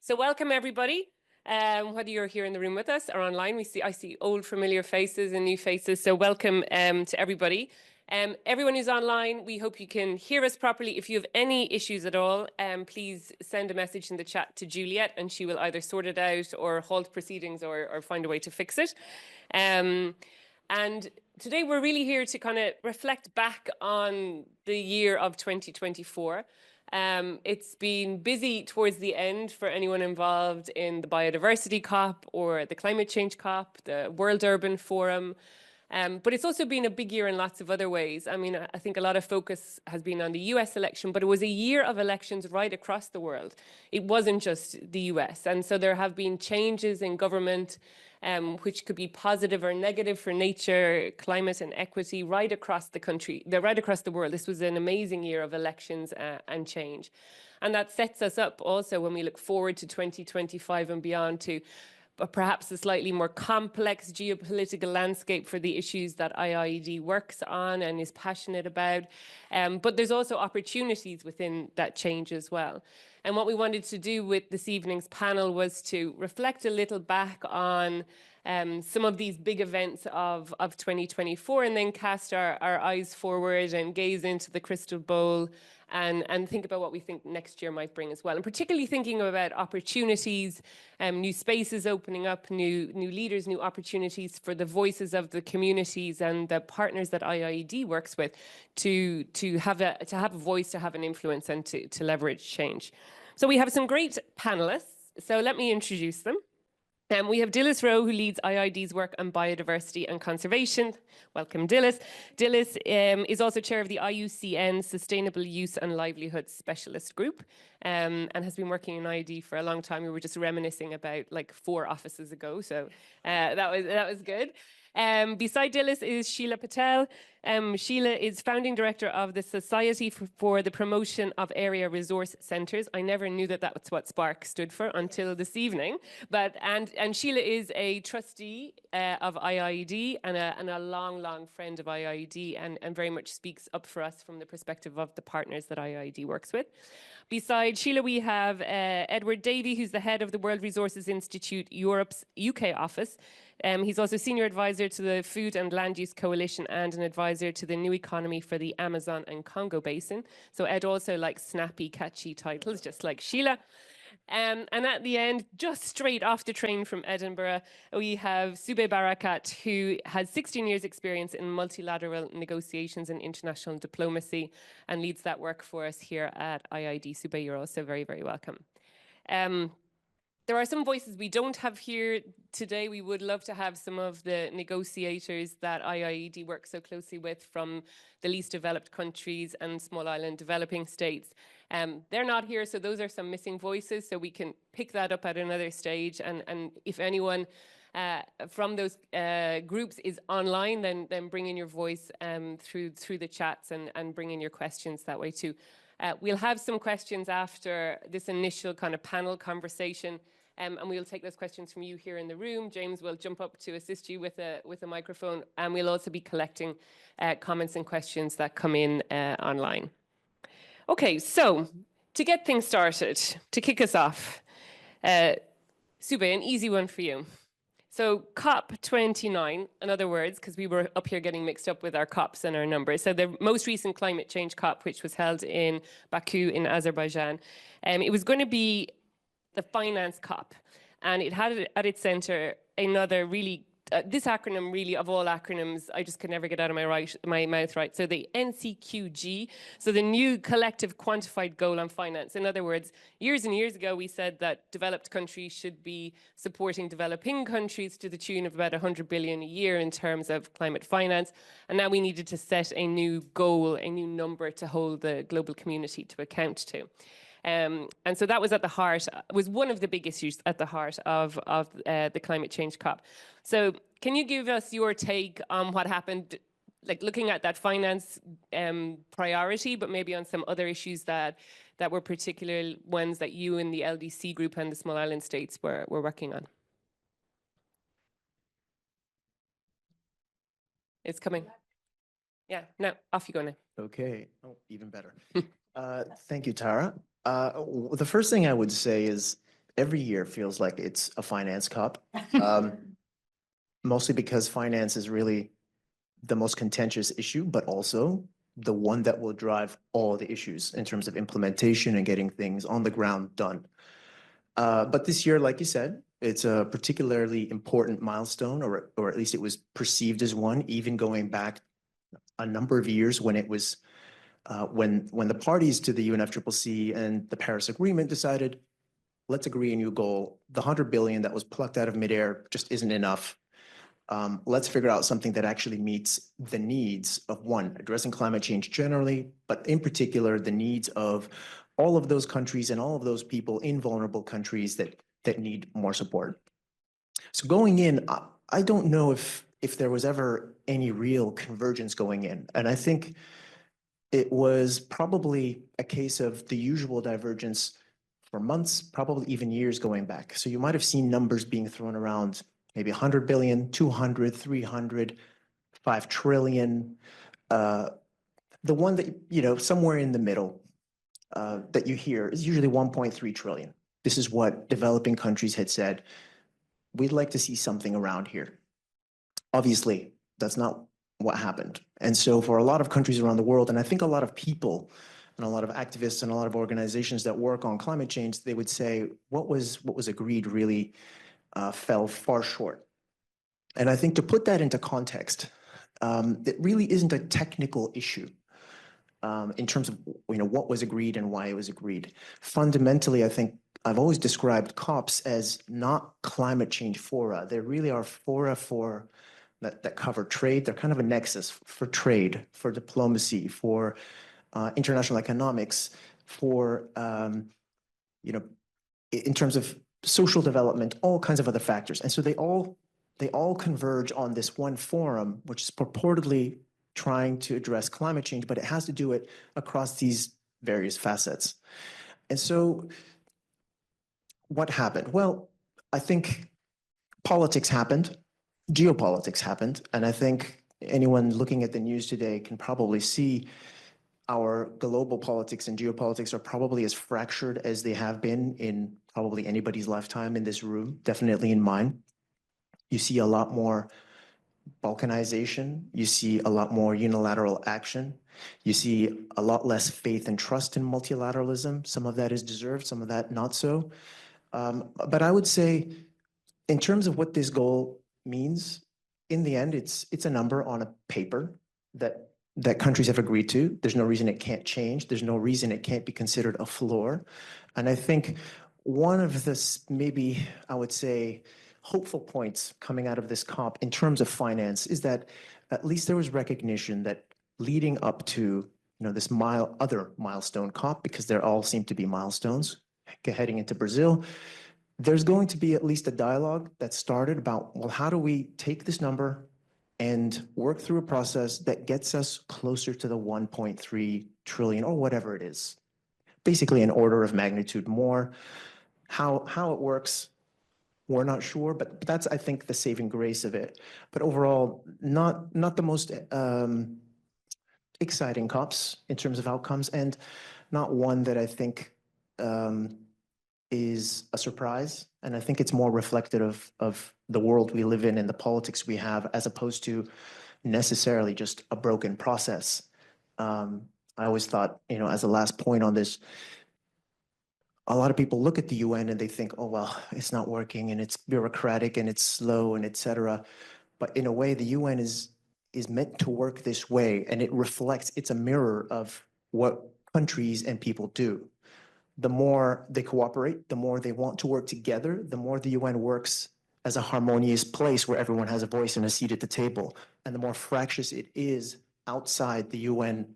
So welcome everybody. Whether you're here in the room with us or online, I see old familiar faces and new faces. So welcome to everybody. Everyone who's online, we hope you can hear us properly. If you have any issues at all, please send a message in the chat to Juliet and she will either sort it out or halt proceedings or find a way to fix it. And today we're really here to kind of reflect back on the year of 2024. It's been busy towards the end for anyone involved in the biodiversity COP or the climate change COP, the World Urban Forum. But it's also been a big year in lots of other ways. I mean, I think a lot of focus has been on the US election, but it was a year of elections right across the world. It wasn't just the US. And so there have been changes in government, which could be positive or negative for nature, climate and equity right across the country, right across the world. This was an amazing year of elections and change. And that sets us up also when we look forward to 2025 and beyond to perhaps a slightly more complex geopolitical landscape for the issues that IIED works on and is passionate about. But there's also opportunities within that change as well. And what we wanted to do with this evening's panel was to reflect a little back on some of these big events of 2024 and then cast our eyes forward and gaze into the crystal bowl and think about what we think next year might bring as well. And particularly thinking about opportunities, new spaces opening up, new leaders, new opportunities for the voices of the communities and the partners that IIED works with to have a voice, to have an influence and to leverage change. So we have some great panelists. So let me introduce them. We have Dilys Roe, who leads IIED's work on biodiversity and conservation. Welcome, Dilys. Dilys is also chair of the IUCN Sustainable Use and Livelihood Specialist Group and has been working in IIED for a long time. We were just reminiscing about like 4 offices ago, so that was good. Beside Dilys is Sheela Patel. Sheela is founding director of the Society for the Promotion of Area Resource Centres. I never knew that that's what SPARC stood for until this evening. And Sheela is a trustee of IIED and a long friend of IIED and very much speaks up for us from the perspective of the partners that IIED works with. Beside Sheela, we have Edward Davey, who's the head of the World Resources Institute Europe's UK office. He's also senior advisor to the Food and Land Use Coalition and an advisor to the New Economy for the Amazon and Congo Basin. So Ed also likes snappy, catchy titles, just like Sheela. And at the end, just straight off the train from Edinburgh, we have Subhi Barakat, who has 16 years experience in multilateral negotiations and international diplomacy and leads that work for us here at IIED. Subhi, you're also very, very welcome. There are some voices we don't have here today. We would love to have some of the negotiators that IIED works so closely with from the least developed countries and small island developing states. They're not here, so those are some missing voices, so we can pick that up at another stage. And if anyone from those groups is online, then bring in your voice through the chats and bring in your questions that way too. We'll have some questions after this initial kind of panel conversation, and we'll take those questions from you here in the room. James will jump up to assist you with a microphone, and we'll also be collecting comments and questions that come in online. Okay, so to get things started, to kick us off, Subhi, an easy one for you. So COP29, in other words, because we were up here getting mixed up with our COPs and our numbers. So the most recent climate change COP, which was held in Baku in Azerbaijan, it was going to be the finance COP. And it had at its center another really, this acronym really of all acronyms, I just could never get out of my mouth right. So the NCQG, so the new collective quantified goal on finance. In other words, years and years ago, we said that developed countries should be supporting developing countries to the tune of about 100 billion a year in terms of climate finance. And now we needed to set a new goal, a new number to hold the global community to account to. And so that was at the heart, was one of the big issues at the heart of the climate change COP. So can you give us your take on what happened, like looking at that finance priority, but maybe on some other issues that were particular ones that you and the LDC group and the small island states were working on? It's coming. Yeah, no, off you go now. Okay, oh, even better. Thank you, Tara. The first thing I would say is every year feels like it's a finance COP, mostly because finance is really the most contentious issue, but also the one that will drive all the issues in terms of implementation and getting things on the ground done. But this year, like you said, it's a particularly important milestone, or at least it was perceived as one, even going back a number of years when it was when the parties to the UNFCCC and the Paris Agreement decided, let's agree a new goal. The 100 billion that was plucked out of midair just isn't enough. Let's figure out something that actually meets the needs of one, addressing climate change generally, but in particular, the needs of all of those countries and all of those people in vulnerable countries that need more support. So going in, I don't know if there was ever any real convergence going in. And I think it was probably a case of the usual divergence for months, probably even years going back. So you might have seen numbers being thrown around, maybe 100 billion, 200, 300, 5 trillion. The one that, somewhere in the middle that you hear is usually 1.3 trillion. This is what developing countries had said. We'd like to see something around here. Obviously, that's not what happened. And so for a lot of countries around the world, and I think a lot of people and a lot of activists and a lot of organizations that work on climate change, they would say what was agreed really fell far short. And I think to put that into context, it really isn't a technical issue in terms of what was agreed and why it was agreed. Fundamentally, I think I've always described COPs as not climate change fora. They really are fora for that cover trade. They're kind of a nexus for trade, for diplomacy, for international economics, for in terms of social development, all kinds of other factors. And so they all converge on this one forum, which is purportedly trying to address climate change, but it has to do it across these various facets. And so what happened? Well, I think politics happened, geopolitics happened, and I think anyone looking at the news today can probably see our global politics and geopolitics are probably as fractured as they have been in probably anybody's lifetime in this room, definitely in mine. You see a lot more balkanization. You see a lot more unilateral action. You see a lot less faith and trust in multilateralism. Some of that is deserved, some of that not so. But I would say, in terms of what this goal means, in the end, it's a number on a paper that countries have agreed to. There's no reason it can't change. There's no reason it can't be considered a floor. And I think one of the, maybe I would say, hopeful points coming out of this COP in terms of finance is that at least there was recognition that leading up to this other milestone COP, because there all seem to be milestones heading into Brazil, there's going to be at least a dialogue that started about, well, how do we take this number and work through a process that gets us closer to the 1.3 trillion or whatever it is, basically an order of magnitude more. How it works, we're not sure, but that's, I think, the saving grace of it. But overall, not the most exciting COPs in terms of outcomes, and not one that I think is a surprise. And I think it's more reflective of the world we live in and the politics we have, as opposed to necessarily just a broken process. I always thought, as a last point on this, a lot of people look at the UN and they think, oh, well, it's not working and it's bureaucratic and it's slow and et cetera. But in a way, the UN is meant to work this way, and it reflects, it's a mirror of what countries and people do. The more they cooperate, the more they want to work together, the more the UN works as a harmonious place where everyone has a voice and a seat at the table. And the more fractious it is outside the UN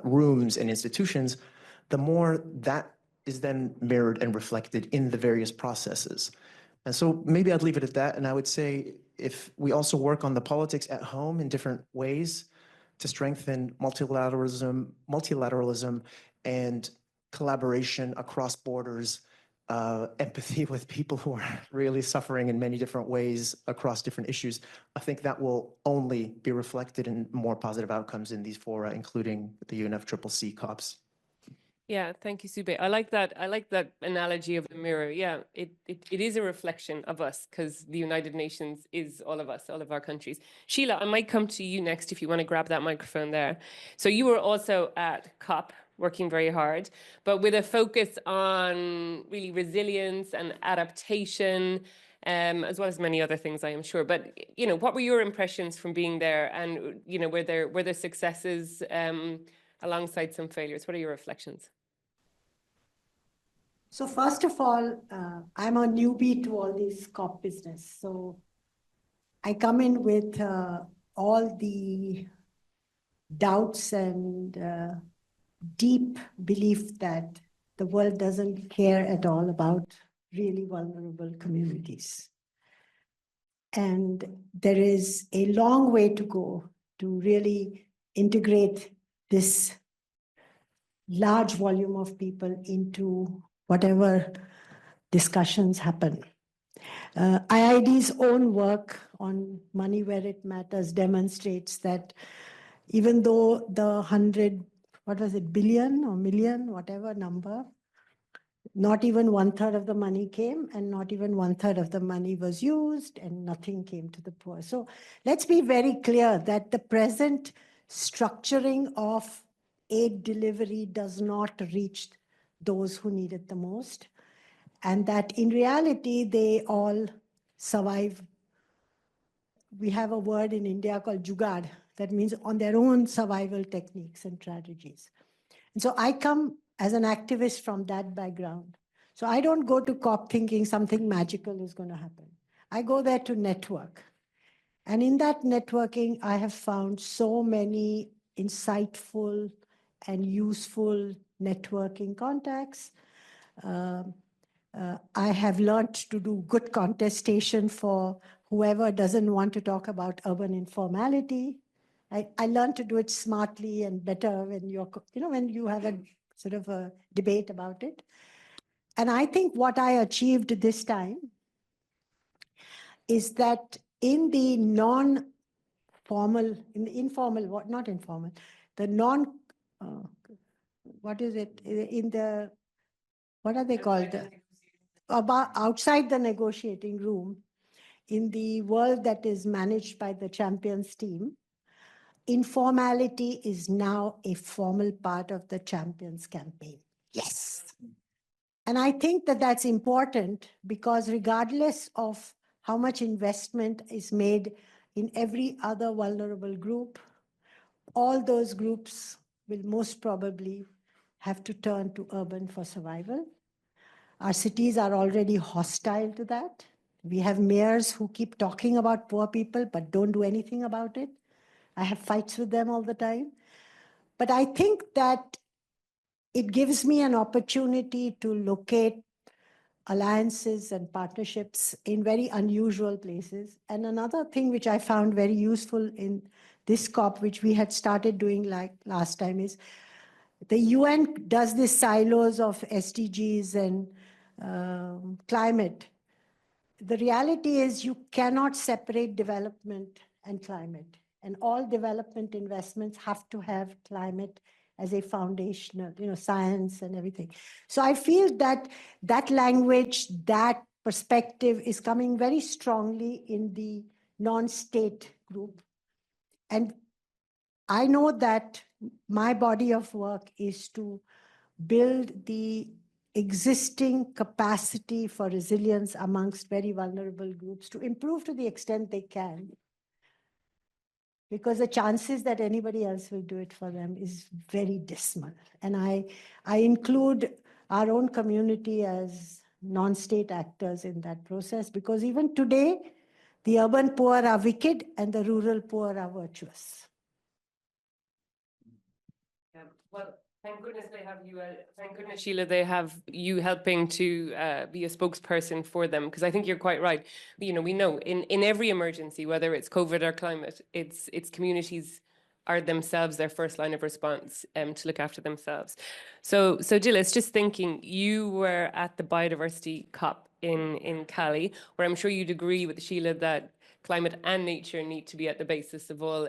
rooms and institutions, the more that is then mirrored and reflected in the various processes. And so maybe I'd leave it at that. And I would say, if we also work on the politics at home in different ways to strengthen multilateralism and collaboration across borders, empathy with people who are really suffering in many different ways across different issues, I think that will only be reflected in more positive outcomes in these fora, including the UNFCCC COPs. Yeah, thank you, Subhi. I like that. I like that analogy of the mirror. Yeah, it is a reflection of us because the United Nations is all of us, all of our countries. Sheela, I might come to you next if you want to grab that microphone there. So you were also at COP working very hard, but with a focus on really resilience and adaptation, as well as many other things, I am sure. But you know, what were your impressions from being there? And you know, were there successes alongside some failures? What are your reflections? So first of all, I'm a newbie to all this COP business. So I come in with all the doubts and deep belief that the world doesn't care at all about really vulnerable communities. And there is a long way to go to really integrate this large volume of people into whatever discussions happen. IIED's own work on money where it matters demonstrates that even though the 100, what was it, billion or million, whatever number, not even 1/3 of the money came, and not even 1/3 of the money was used, and nothing came to the poor. So let's be very clear that the present structuring of aid delivery does not reach those who need it the most, and that in reality, they all survive. We have a word in India called jugaad, that means on their own survival techniques and strategies. And so I come as an activist from that background. So I don't go to COP thinking something magical is going to happen. I go there to network. And in that networking, I have found so many insightful and useful networking contacts. I have learned to do good contestation for whoever doesn't want to talk about urban informality. I learned to do it smartly and better when when you have a sort of a debate about it. And I think what I achieved this time is that in the non-formal, in the informal, not informal, the what is it? In the, what are they called? About outside the negotiating room, in the world that is managed by the champions team, informality is now a formal part of the champions campaign. Yes. And I think that that's important because regardless of how much investment is made in every other vulnerable group, all those groups will most probably have to turn to urban for survival. Our cities are already hostile to that. We have mayors who keep talking about poor people but don't do anything about it. I have fights with them all the time. But I think that it gives me an opportunity to locate alliances and partnerships in very unusual places. And another thing which I found very useful in this COP, which we had started doing like last time, is the UN does these silos of SDGs and climate. The reality is you cannot separate development and climate. And all development investments have to have climate as a foundational, science and everything. So I feel that that language, that perspective is coming very strongly in the non-state group. And I know that my body of work is to build the existing capacity for resilience amongst very vulnerable groups to improve to the extent they can. Because the chances that anybody else will do it for them is very dismal. And I include our own community as non-state actors in that process, because even today, the urban poor are wicked and the rural poor are virtuous. Yeah, well, thank goodness they have you. Thank goodness, Sheela, they have you helping to be a spokesperson for them, because I think you're quite right. We know in every emergency, whether it's COVID or climate, it's communities are themselves their first line of response to look after themselves. So Dilys, just thinking, you were at the biodiversity COP in Cali, where I'm sure you'd agree with Sheela that climate and nature need to be at the basis of all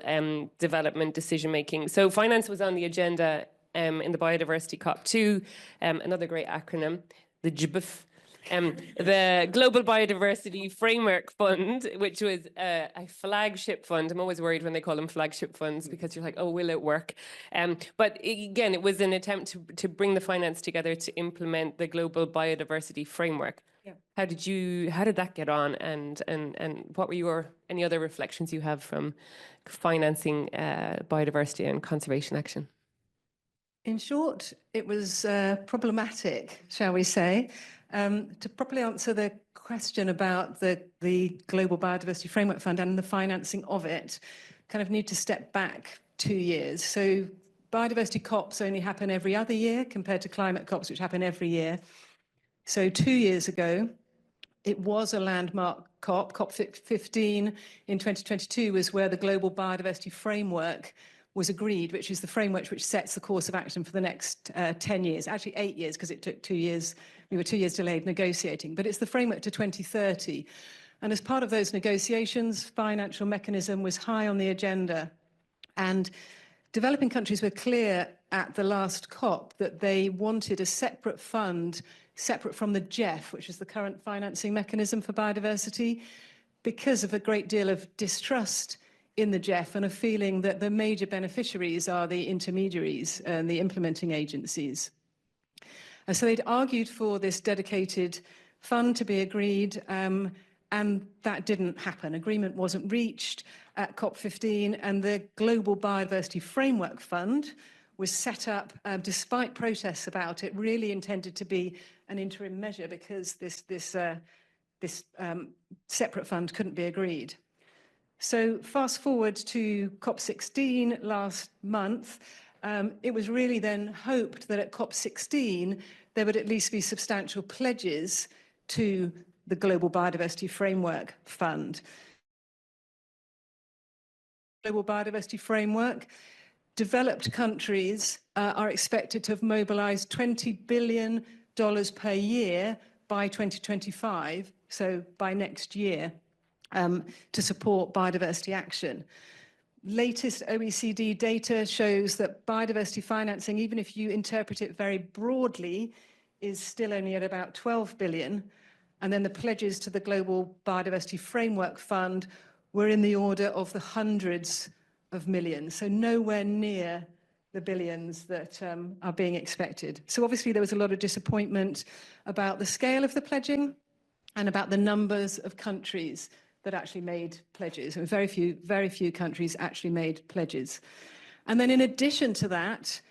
development decision making. So finance was on the agenda in the biodiversity COP2, another great acronym, the GBF. The Global Biodiversity Framework Fund, which was a flagship fund. I'm always worried when they call them flagship funds because you're like, oh, will it work? But again, it was an attempt to bring the finance together to implement the Global Biodiversity Framework. Yeah. How did that get on? And what were any other reflections you have from financing biodiversity and conservation action? In short, it was problematic, shall we say. To properly answer the question about the Global Biodiversity Framework Fund and the financing of it, kind of need to step back 2 years. So biodiversity COPs only happen every other year compared to climate COPs, which happen every year. So 2 years ago, it was a landmark COP. COP15 in 2022 was where the Global Biodiversity Framework was agreed, which is the framework which sets the course of action for the next 10 years, actually 8 years, because it took 2 years. We were 2 years delayed negotiating, but it's the framework to 2030. And as part of those negotiations, financial mechanism was high on the agenda. And developing countries were clear at the last COP that they wanted a separate fund, separate from the GEF, which is the current financing mechanism for biodiversity, because of a great deal of distrust in the GEF and a feeling that the major beneficiaries are the intermediaries and the implementing agencies. And so they'd argued for this dedicated fund to be agreed, and that didn't happen. Agreement wasn't reached at COP15, and the Global Biodiversity Framework Fund was set up despite protests about it, really intended to be an interim measure because this separate fund couldn't be agreed. So fast forward to COP16 last month, it was really then hoped that at COP16 there would at least be substantial pledges to the Global Biodiversity Framework Fund. Global Biodiversity Framework, developed countries are expected to have mobilized $20 billion per year by 2025, so by next year, to support biodiversity action. Latest OECD data shows that biodiversity financing, even if you interpret it very broadly, is still only at about 12 billion. And then the pledges to the Global Biodiversity Framework Fund were in the order of the hundreds of millions, so nowhere near the billions that are being expected. So obviously there was a lot of disappointment about the scale of the pledging and about the numbers of countries that actually made pledges. And very few countries actually made pledges. And then in addition to that,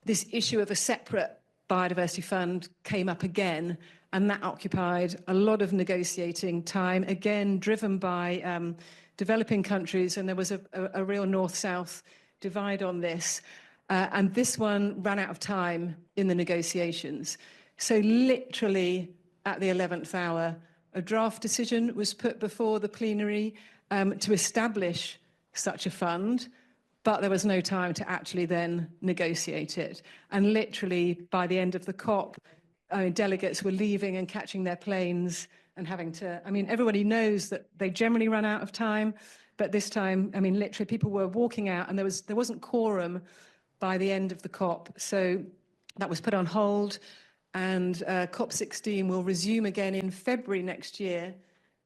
this issue of a separate biodiversity fund came up again, and that occupied a lot of negotiating time, again, driven by developing countries, and there was a real north-south divide on this. And this one ran out of time in the negotiations. So literally at the 11th hour, a draft decision was put before the plenary to establish such a fund, but there was no time to actually then negotiate it. And literally by the end of the COP, delegates were leaving and catching their planes and having to, everybody knows that they generally run out of time, but this time, literally people were walking out and there wasn't quorum by the end of the COP. So that was put on hold. And COP16 will resume again in February next year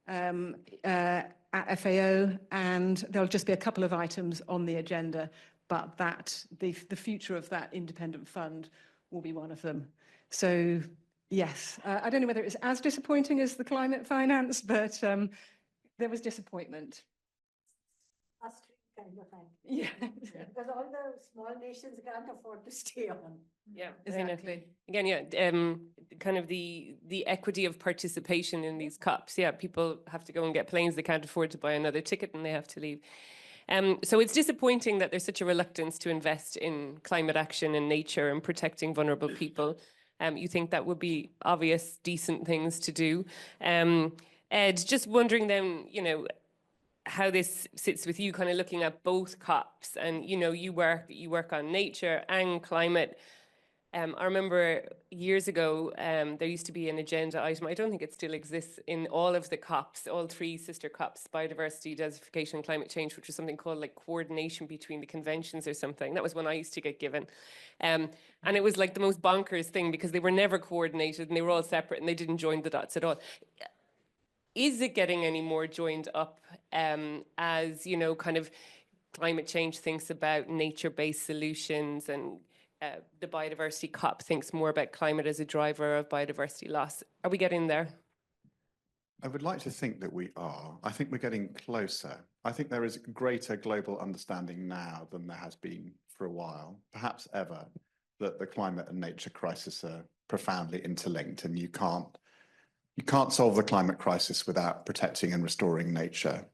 at FAO, and there'll just be a couple of items on the agenda, but the future of that independent fund will be one of them. So yes, I don't know whether it's as disappointing as the climate finance, but there was disappointment. Kind of thing. Yeah. Because all the small nations can't afford to stay on. Yeah, Exactly. again, kind of the equity of participation in these COPs. Yeah, people have to go and get planes. They can't afford to buy another ticket and they have to leave. So it's disappointing that there's such a reluctance to invest in climate action and nature and protecting vulnerable people. You think that would be obvious, decent things to do. Ed, just wondering then, how this sits with you, kind of looking at both COPs, and you work on nature and climate. I remember years ago, there used to be an agenda item. I don't think it still exists in all of the COPs, all 3 sister COPs, biodiversity, desertification, and climate change, which was something called like coordination between the conventions or something. That was one I used to get given. And it was like the most bonkers thing because they were never coordinated and they were all separate and they didn't join the dots at all. Is it getting any more joined up as, you know, kind of climate change thinks about nature-based solutions and the biodiversity COP thinks more about climate as a driver of biodiversity loss? Are we getting there? I would like to think that we are. I think we're getting closer. I think there is greater global understanding now than there has been for a while, perhaps ever, that the climate and nature crisis are profoundly interlinked, and you can't solve the climate crisis without protecting and restoring nature.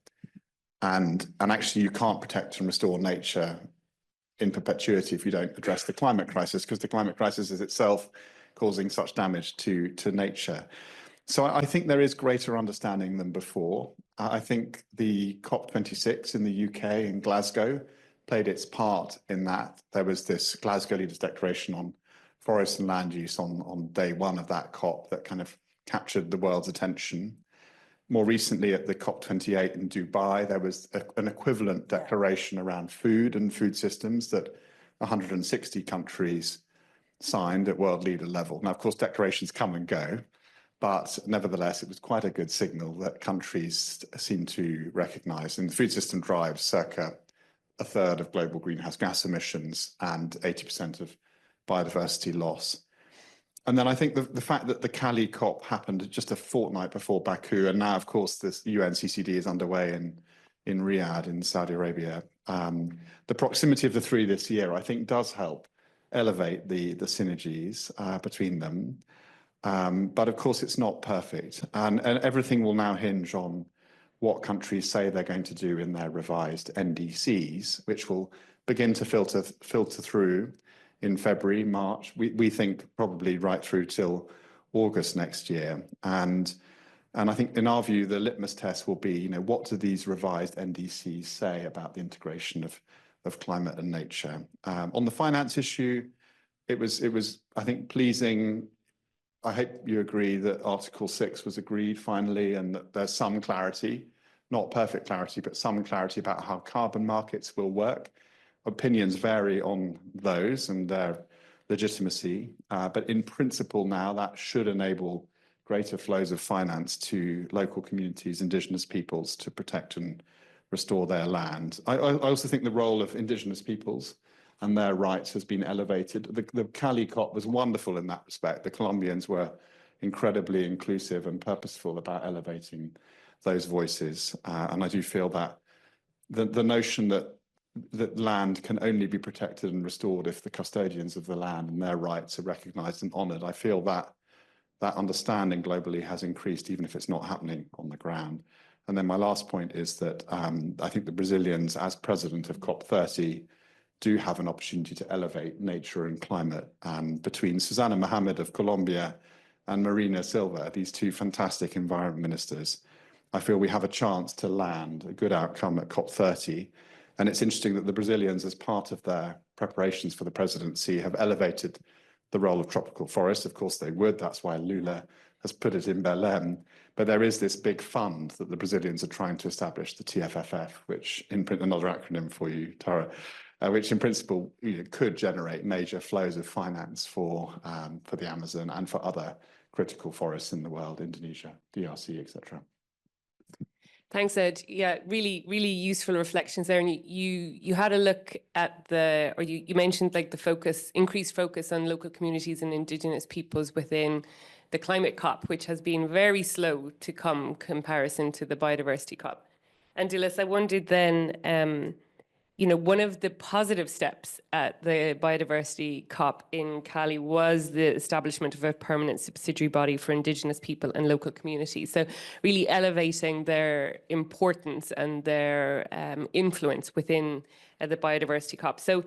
And actually you can't protect and restore nature in perpetuity if you don't address the climate crisis, because the climate crisis is itself causing such damage to nature. So I think there is greater understanding than before. I think the COP26 in the UK in Glasgow played its part in that. There was this Glasgow Leaders Declaration on forest and land use on day one of that COP that kind of captured the world's attention. More recently at the COP28 in Dubai, there was an equivalent declaration around food and food systems that 160 countries signed at world leader level. Now, of course, declarations come and go, but nevertheless, it was quite a good signal that countries seem to recognize. And the food system drives circa a third of global greenhouse gas emissions and 80% of biodiversity loss. And then I think the fact that the Cali COP happened just a fortnight before Baku, and now, of course, this UNCCD is underway in Riyadh in Saudi Arabia. The proximity of the 3 this year, I think, does help elevate the synergies between them. But of course, it's not perfect. And everything will now hinge on what countries say they're going to do in their revised NDCs, which will begin to filter through in February, March, we think probably right through till August next year. And I think in our view, the litmus test will be, you know, what do these revised NDCs say about the integration of climate and nature? On the finance issue, it was, I think, pleasing. I hope you agree that Article 6 was agreed finally, and that there's some clarity, not perfect clarity, but some clarity about how carbon markets will work. Opinions vary on those and their legitimacy, but in principle now that should enable greater flows of finance to local communities, indigenous peoples, to protect and restore their land. I also think the role of indigenous peoples and their rights has been elevated. The Cali COP was wonderful in that respect. The Colombians were incredibly inclusive and purposeful about elevating those voices. And I do feel that the notion that land can only be protected and restored if the custodians of the land and their rights are recognised and honoured. I feel that understanding globally has increased, even if it's not happening on the ground. And then my last point is that I think the Brazilians, as president of COP30, do have an opportunity to elevate nature and climate. And between Susana Mohammed of Colombia and Marina Silva, these 2 fantastic environment ministers, I feel we have a chance to land a good outcome at COP30. And it's interesting that the Brazilians, as part of their preparations for the presidency, have elevated the role of tropical forests. Of course they would, that's why Lula has put it in Belém. But there is this big fund that the Brazilians are trying to establish, the TFFF, which, another acronym for you, Tara, which in principle could generate major flows of finance for the Amazon and for other critical forests in the world, Indonesia, DRC, etc. Thanks, Ed. Yeah, really, really useful reflections there. And you had a look at you mentioned like the increased focus on local communities and indigenous peoples within the climate COP, which has been very slow to come comparison to the biodiversity COP. And Dilys, I wondered then, one of the positive steps at the biodiversity COP in Cali was the establishment of a permanent subsidiary body for indigenous people and local communities. So really elevating their importance and their influence within the biodiversity COP. So,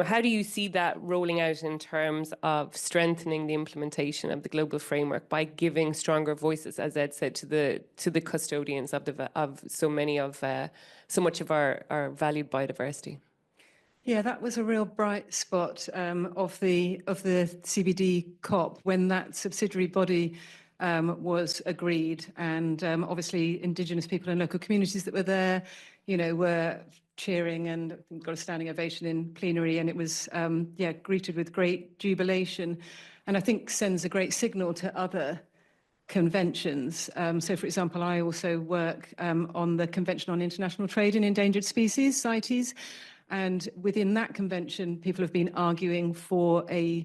how do you see that rolling out in terms of strengthening the implementation of the global framework by giving stronger voices, as Ed said, to the custodians of so much of our valued biodiversity? Yeah, that was a real bright spot of the CBD COP when that subsidiary body was agreed, and obviously Indigenous people and local communities that were there, you know, were cheering and I think got a standing ovation in plenary, and it was yeah, greeted with great jubilation, and I think sends a great signal to other conventions. So, for example, I also work on the Convention on International Trade in Endangered Species, CITES, and within that convention, people have been arguing for a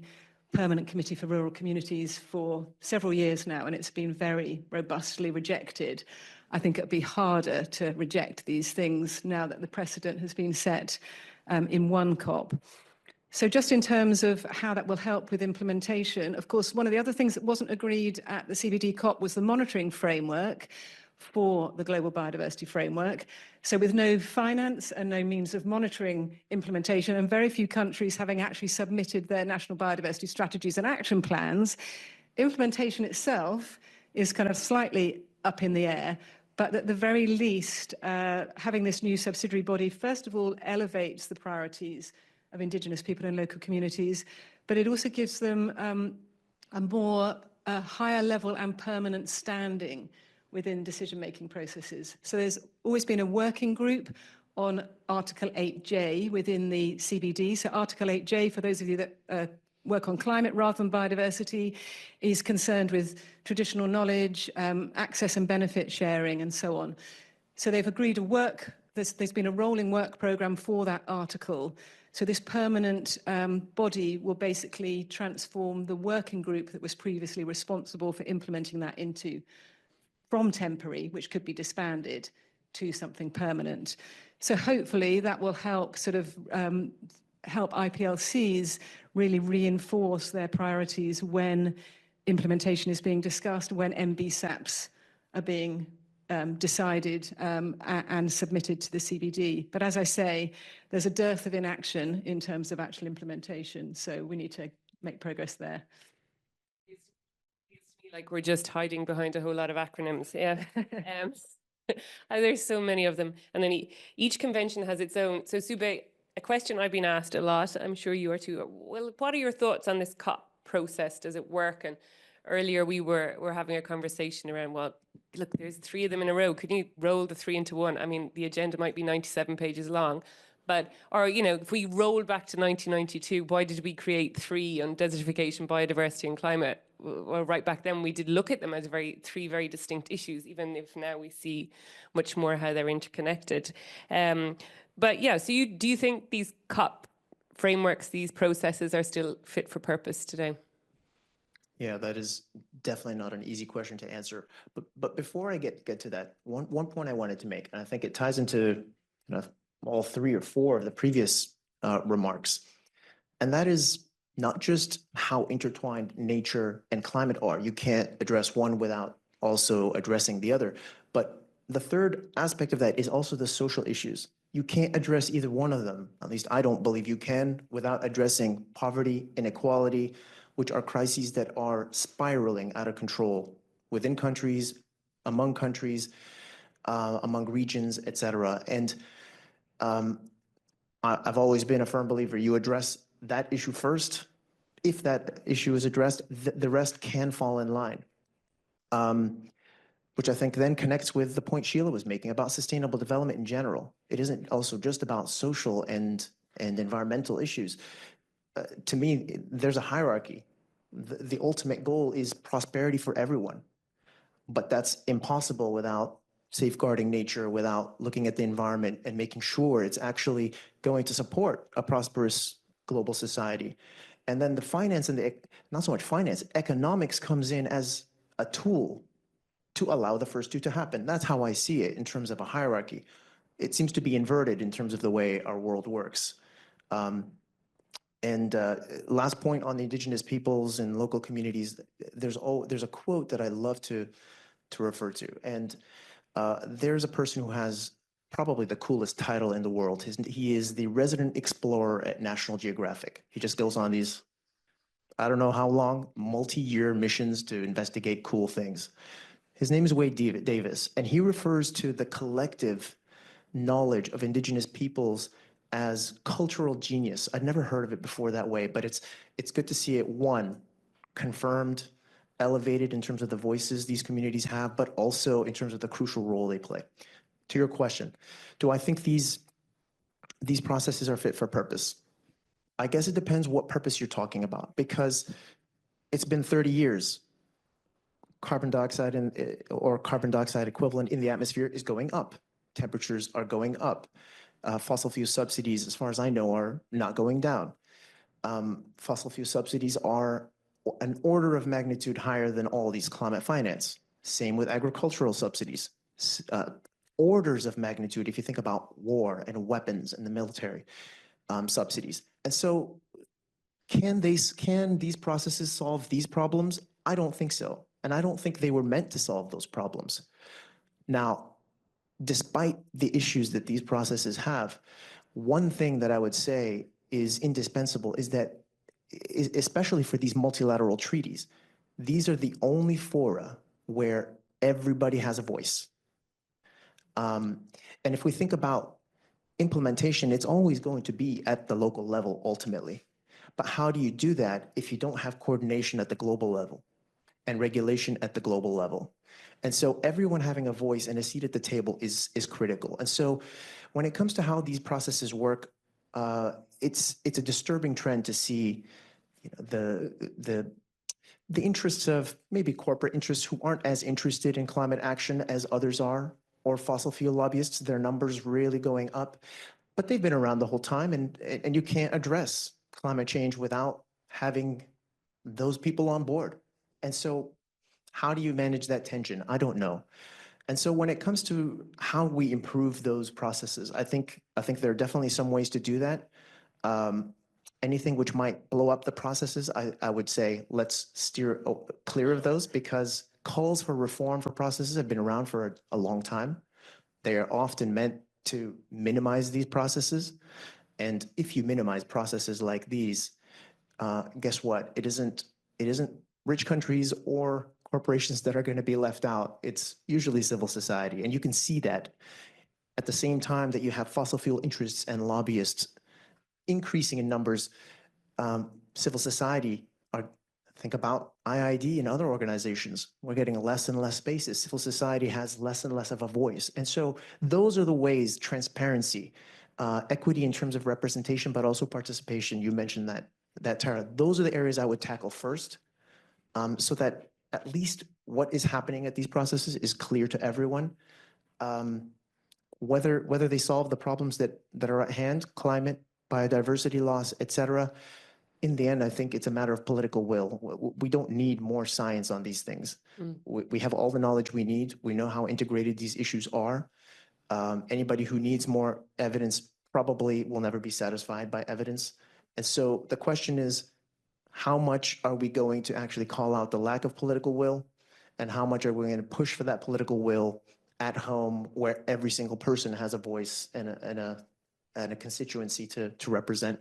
permanent committee for rural communities for several years now, and it's been very robustly rejected. I think it'd be harder to reject these things now that the precedent has been set in one COP. So just in terms of how that will help with implementation, of course, one of the other things that wasn't agreed at the CBD COP was the monitoring framework for the Global Biodiversity Framework. So with no finance and no means of monitoring implementation, and very few countries having actually submitted their national biodiversity strategies and action plans, implementation itself is kind of slightly up in the air. But at the very least, having this new subsidiary body, first of all, elevates the priorities of Indigenous people and local communities, but it also gives them a higher level and permanent standing within decision-making processes. So there's always been a working group on Article 8J within the CBD. So Article 8J, for those of you that work on climate rather than biodiversity, is concerned with traditional knowledge, access and benefit sharing, and so on. So they've agreed to work, there's been a rolling work programme for that article. So this permanent body will basically transform the working group that was previously responsible for implementing that from temporary, which could be disbanded, to something permanent. So hopefully that will help sort of help IPLCs really reinforce their priorities when implementation is being discussed, when MBSAPs are being decided and submitted to the CBD. But as I say, there's a dearth of inaction in terms of actual implementation, so we need to make progress there. Like we're just hiding behind a whole lot of acronyms. Yeah. There's so many of them. And then each convention has its own. So Subhi, a question I've been asked a lot, I'm sure you are too. Well, what are your thoughts on this COP process? Does it work? And earlier we were having a conversation around, well, look, there's 3 of them in a row. Can you roll the 3 into one? I mean, the agenda might be 97 pages long. But, or, you know, if we roll back to 1992, why did we create 3 on desertification, biodiversity and climate? Well, right back then we did look at them as 3 very distinct issues, even if now we see much more how they're interconnected. But yeah, so do you think these COP frameworks, these processes are still fit for purpose today? Yeah, that is definitely not an easy question to answer. But before I get to that, one point I wanted to make, and I think it ties into all 3 or 4 of the previous remarks, and that is not just how intertwined nature and climate are. You can't address one without also addressing the other. But the third aspect of that is also the social issues. You can't address either one of them. At least I don't believe you can, without addressing poverty, inequality, which are crises that are spiraling out of control within countries, among regions, et cetera. And I've always been a firm believer, you address that issue first. If that issue is addressed, the rest can fall in line. Which I think then connects with the point Sheela was making about sustainable development in general. It isn't also just about social and environmental issues. To me, there's a hierarchy. The ultimate goal is prosperity for everyone, but that's impossible without safeguarding nature, without looking at the environment and making sure it's actually going to support a prosperous global society. And then the finance and not so much finance, economics comes in as a tool to allow the first 2 to happen. That's how I see it in terms of a hierarchy. It seems to be inverted in terms of the way our world works. Last point on the Indigenous peoples and local communities, there's a quote that I love to refer to. And there's a person who has probably the coolest title in the world. He is the resident explorer at National Geographic. He just goes on these, I don't know how long, multi-year missions to investigate cool things. His name is Wade Davis, and he refers to the collective knowledge of Indigenous peoples as cultural genius. I'd never heard of it before that way, but it's good to see it, one, confirmed, elevated in terms of the voices these communities have, but also in terms of the crucial role they play. To your question, do I think these processes are fit for purpose? I guess it depends what purpose you're talking about, because it's been 30 years. Carbon dioxide or carbon dioxide equivalent in the atmosphere is going up. Temperatures are going up. Fossil fuel subsidies, as far as I know, are not going down. Fossil fuel subsidies are an order of magnitude higher than all these climate finance. Same with agricultural subsidies. Orders of magnitude, if you think about war and weapons and the military subsidies. And so can these processes solve these problems? I don't think so. And I don't think they were meant to solve those problems. Now, despite the issues that these processes have, one thing that I would say is indispensable is that, especially for these multilateral treaties, these are the only fora where everybody has a voice. And if we think about implementation, it's always going to be at the local level ultimately. But how do you do that if you don't have coordination at the global level and regulation at the global level? And so everyone having a voice and a seat at the table is critical. And so when it comes to how these processes work, it's a disturbing trend to see, you know, the interests of maybe corporate interests who aren't as interested in climate action as others are, or fossil fuel lobbyists, their numbers really going up. But they've been around the whole time, and you can't address climate change without having those people on board. And so how do you manage that tension? I don't know. And so when it comes to how we improve those processes, I think there are definitely some ways to do that. Anything which might blow up the processes, I would say let's steer clear of those, because calls for reform for processes have been around for a long time. They are often meant to minimize these processes. And if you minimize processes like these, guess what? It isn't rich countries or corporations that are going to be left out. It's usually civil society. And you can see that at the same time that you have fossil fuel interests and lobbyists increasing in numbers, civil society think about IIED and other organizations. We're getting less and less spaces. Civil society has less and less of a voice. And so those are the ways, transparency, equity in terms of representation, but also participation. You mentioned that Tara. Those are the areas I would tackle first, so that at least what is happening at these processes is clear to everyone. Whether they solve the problems that are at hand, climate, biodiversity loss, et cetera, in the end, I think it's a matter of political will. We don't need more science on these things. We have all the knowledge we need. We know how integrated these issues are. Anybody who needs more evidence probably will never be satisfied by evidence. And so the question is, how much are we going to actually call out the lack of political will? And how much are we going to push for that political will at home, where every single person has a voice and a constituency to represent?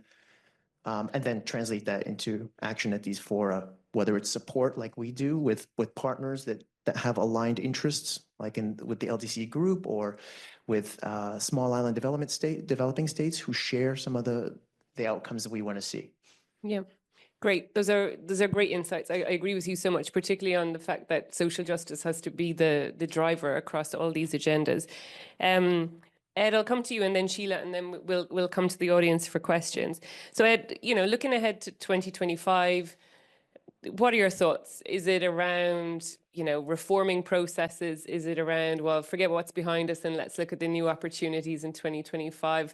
And then translate that into action at these fora, whether it's support like we do with partners that have aligned interests, like with the LDC group, or with small island developing states who share some of the outcomes that we want to see. Yeah. Great. Those are great insights. I agree with you so much, particularly on the fact that social justice has to be the driver across all these agendas. Ed, I'll come to you, and then Sheela, and then we'll come to the audience for questions. So Ed, looking ahead to 2025, what are your thoughts? Is it around, reforming processes? Is it around, well, forget what's behind us and let's look at the new opportunities in 2025?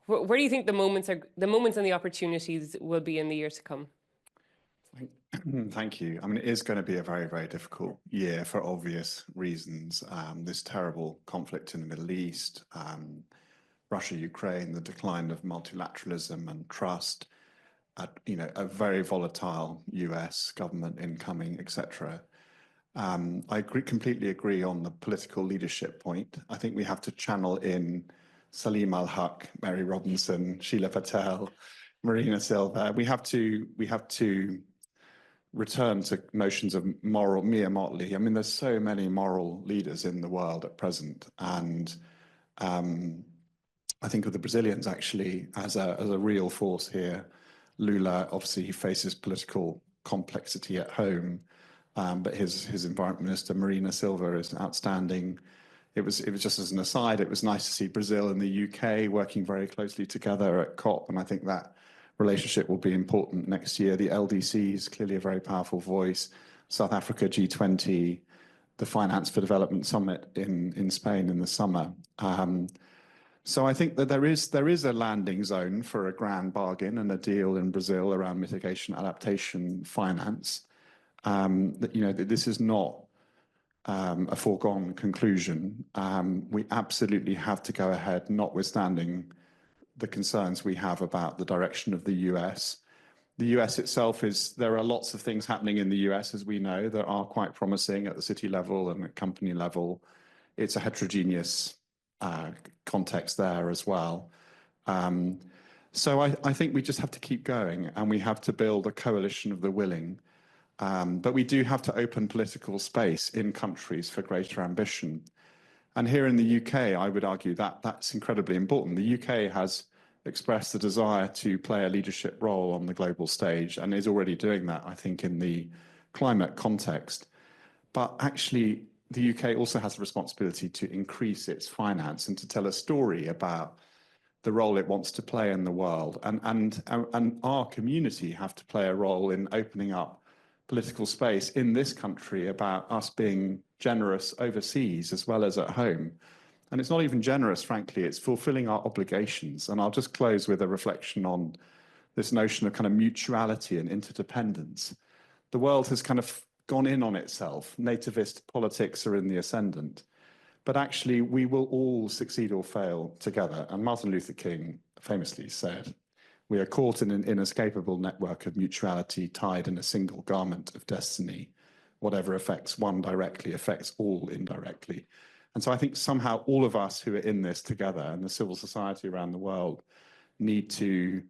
Where do you think the moments and the opportunities will be in the year to come? Thank you. I mean, it is going to be a very, very difficult year for obvious reasons. This terrible conflict in the Middle East, Russia, Ukraine, the decline of multilateralism and trust, a very volatile US government incoming, etc. I completely agree on the political leadership point. I think we have to channel in Salim Al-Haq, Mary Robinson, Sheela Patel, Marina Silva. We have to return to notions of mere motley. I mean, there's so many moral leaders in the world at present, and I think of the Brazilians actually as a real force here. Lula, obviously, he faces political complexity at home, but his environment minister, Marina Silva, is outstanding. It was just as an aside, it was nice to see Brazil and the UK working very closely together at COP, and I think that relationship will be important next year. The LDC is clearly a very powerful voice. South Africa, G20, the Finance for Development Summit in Spain in the summer. So I think that there is a landing zone for a grand bargain and a deal in Brazil around mitigation, adaptation, finance. That this is not a foregone conclusion. We absolutely have to go ahead, notwithstanding the concerns we have about the direction of the US. The US itself there are lots of things happening in the US, as we know, that are quite promising at the city level and at company level. It's a heterogeneous context there as well. So I think we just have to keep going, and we have to build a coalition of the willing. But we do have to open political space in countries for greater ambition. And here in the UK, I would argue that that's incredibly important. The UK has expressed the desire to play a leadership role on the global stage and is already doing that, I think, in the climate context. But actually, the UK also has a responsibility to increase its finance and to tell a story about the role it wants to play in the world. And our community have to play a role in opening up political space in this country about us being generous overseas as well as at home. And it's not even generous, frankly, it's fulfilling our obligations. And I'll just close with a reflection on this notion of kind of mutuality and interdependence. The world has kind of gone in on itself. Nativist politics are in the ascendant. But actually, we will all succeed or fail together. And Martin Luther King famously said, "We are caught in an inescapable network of mutuality tied in a single garment of destiny. Whatever affects one directly affects all indirectly." And so I think somehow all of us who are in this together and the civil society around the world need to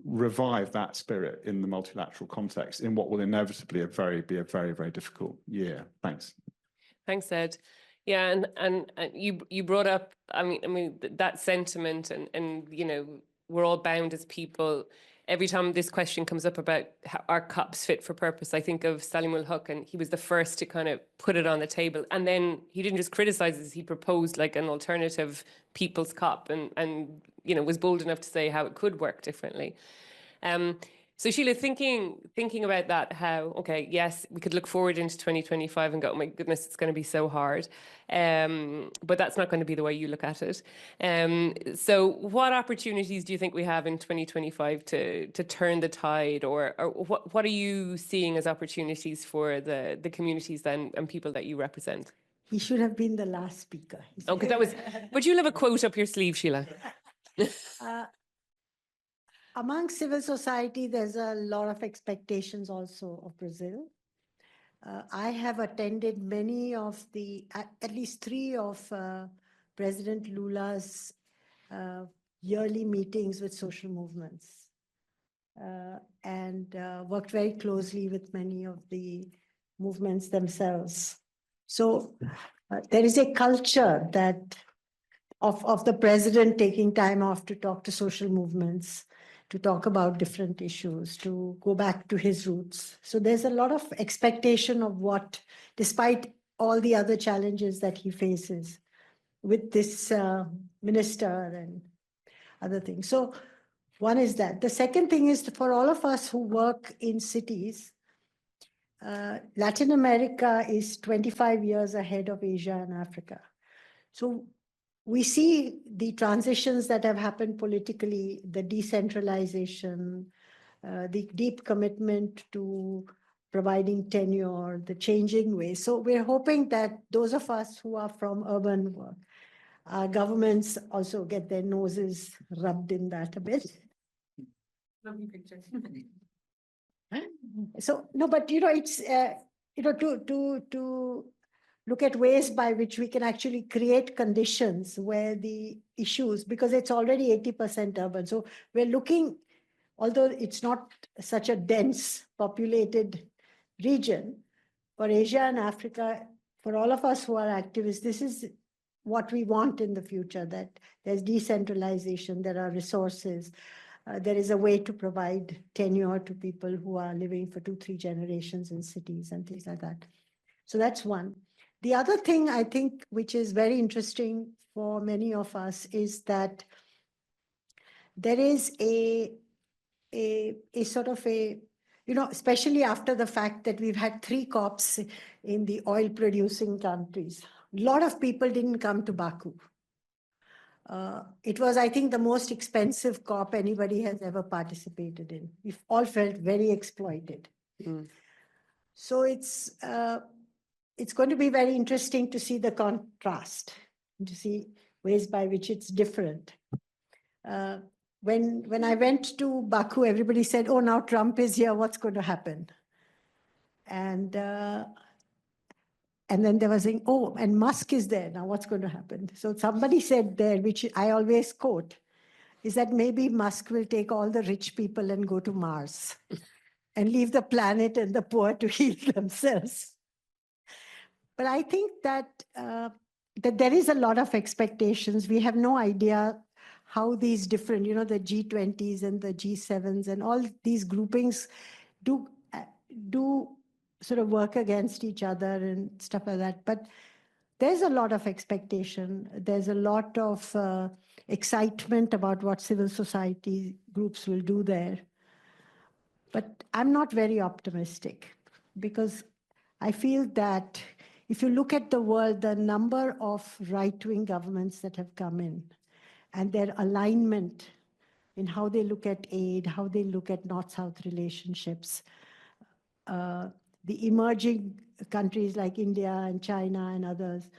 revive that spirit in the multilateral context in what will inevitably be a very, very difficult year. Thanks. Thanks, Ed. Yeah, and you brought up, I mean that sentiment, and we're all bound as people. Every time this question comes up about how our COPs fit for purpose, I think of Salim ul Huq, and he was the first to kind of put it on the table. And then he didn't just criticize it, he proposed like an alternative people's COP, and was bold enough to say how it could work differently. So Sheela, thinking about that, how, okay, yes, we could look forward into 2025 and go, oh my goodness, it's going to be so hard. But that's not going to be the way you look at it. So what opportunities do you think we have in 2025 to turn the tide, or what are you seeing as opportunities for the communities then and people that you represent? He should have been the last speaker. Okay, but you'll have a quote up your sleeve, Sheela. Among civil society, there's a lot of expectations also of Brazil. I have attended many of at least 3 of President Lula's yearly meetings with social movements, and worked very closely with many of the movements themselves. So there is a culture that of the president taking time off to talk to social movements, to talk about different issues, to go back to his roots. So there's a lot of expectation of what, despite all the other challenges that he faces with this minister and other things. So one is that. The second thing is for all of us who work in cities, Latin America is 25 years ahead of Asia and Africa. So we see the transitions that have happened politically, the decentralization, the deep commitment to providing tenure, the changing ways. So we're hoping that those of us who are from urban work, our governments also get their noses rubbed in that a bit. Lovely picture. So, no, but it's, to look at ways by which we can actually create conditions where the issues, because it's already 80% urban. So we're looking, although it's not such a dense populated region, for Asia and Africa, for all of us who are activists, this is what we want in the future, that there's decentralization, there are resources, there is a way to provide tenure to people who are living for 2-3 generations in cities and things like that. So that's one. The other thing I think, which is very interesting for many of us, is that there is a sort of a, especially after the fact that we've had 3 COPs in the oil producing countries, a lot of people didn't come to Baku. It was, I think, the most expensive COP anybody has ever participated in. We all felt very exploited. So it's going to be very interesting to see the contrast, to see ways by which it's different. When I went to Baku, everybody said, "Oh, now Trump is here, what's going to happen?" And then there was saying, "Oh, and Musk is there, now what's going to happen?" So somebody said there, which I always quote, is that maybe Musk will take all the rich people and go to Mars and leave the planet and the poor to heal themselves. But I think that there is a lot of expectations. We have no idea how these different, the G20s and the G7s and all these groupings do sort of work against each other and stuff like that. But there's a lot of expectation. There's a lot of excitement about what civil society groups will do there. But I'm not very optimistic, because I feel that if you look at the world, the number of right-wing governments that have come in and their alignment in how they look at aid, how they look at North-South relationships, the emerging countries like India and China and others,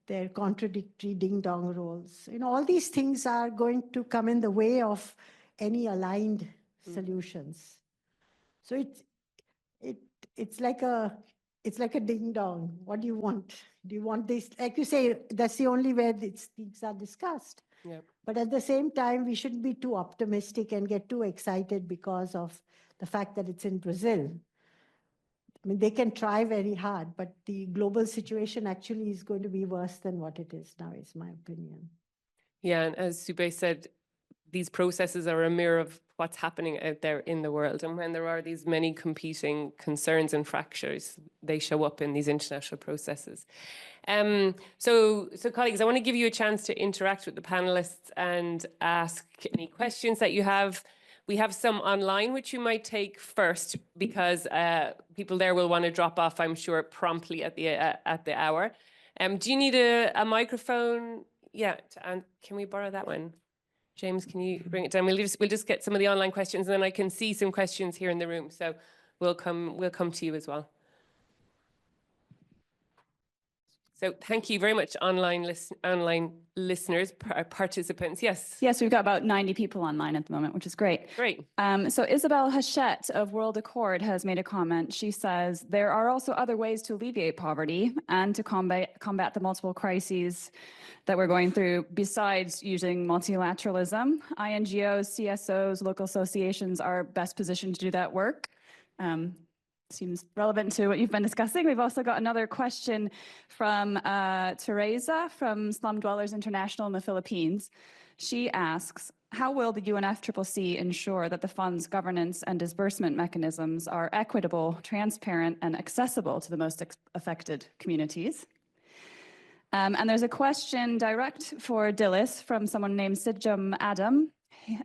their contradictory ding-dong roles. All these things are going to come in the way of any aligned solutions. So it's like a ding-dong. What do you want? Do you want this? Like you say, that's the only way these things are discussed. Yep. But at the same time, we shouldn't be too optimistic and get too excited because of the fact that it's in Brazil. I mean, they can try very hard, but the global situation actually is going to be worse than what it is now, is my opinion. Yeah, and as Subhi said, these processes are a mirror of what's happening out there in the world. And when there are these many competing concerns and fractures, they show up in these international processes. So colleagues, I want to give you a chance to interact with the panelists and ask any questions that you have. We have some online, which you might take first, because people there will want to drop off, I'm sure, promptly at the hour. Do you need a microphone? Yeah, and can we borrow that one? James, can you bring it down? We'll just get some of the online questions, and then I can see some questions here in the room. So we'll come to you as well. So thank you very much, online listeners, participants. Yes. Yes, we've got about 90 people online at the moment, which is great. Great. So Isabel Hachette of World Accord has made a comment. She says, there are also other ways to alleviate poverty and to combat the multiple crises that we're going through besides using multilateralism. INGOs, CSOs, local associations are best positioned to do that work. Seems relevant to what you've been discussing. We've also got another question from Teresa from Slum Dwellers International in the Philippines. She asks, how will the UNFCCC ensure that the fund's governance and disbursement mechanisms are equitable, transparent, and accessible to the most affected communities? And there's a question direct for Dilys from someone named Sidjum Adam.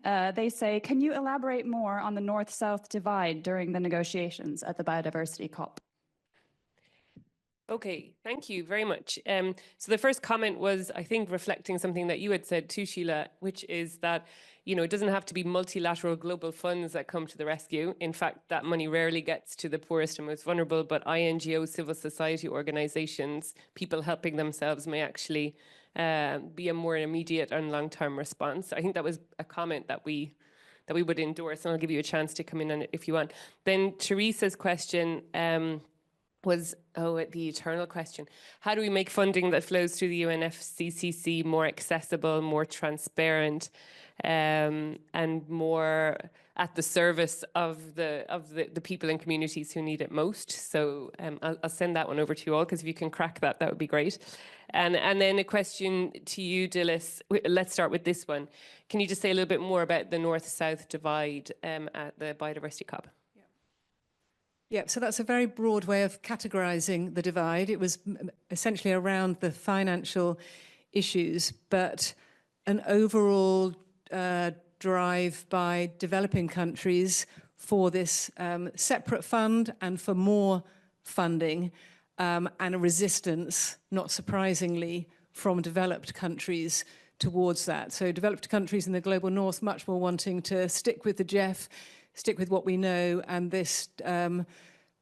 They say, can you elaborate more on the North-South divide during the negotiations at the Biodiversity COP? Okay, thank you very much. So the first comment was, I think, reflecting something that you had said too, Sheela, which is that, it doesn't have to be multilateral global funds that come to the rescue. In fact, that money rarely gets to the poorest and most vulnerable, but INGO, civil society organizations, people helping themselves may actually be a more immediate and long-term response. I think that was a comment that we would endorse, and I'll give you a chance to come in on it if you want. Then Teresa's question was, the eternal question. How do we make funding that flows through the UNFCCC more accessible, more transparent? and more at the service of the people and communities who need it most. So I'll send that one over to you all, because if you can crack that, that would be great. And then a question to you, Dilys. Let's start with this one. Can you just say a little bit more about the North-South divide at the Biodiversity COP? Yeah, so that's a very broad way of categorizing the divide. It was essentially around the financial issues, but an overall drive by developing countries for this separate fund and for more funding, and a resistance, not surprisingly, from developed countries towards that. So developed countries in the global north much more wanting to stick with the GEF, stick with what we know, and this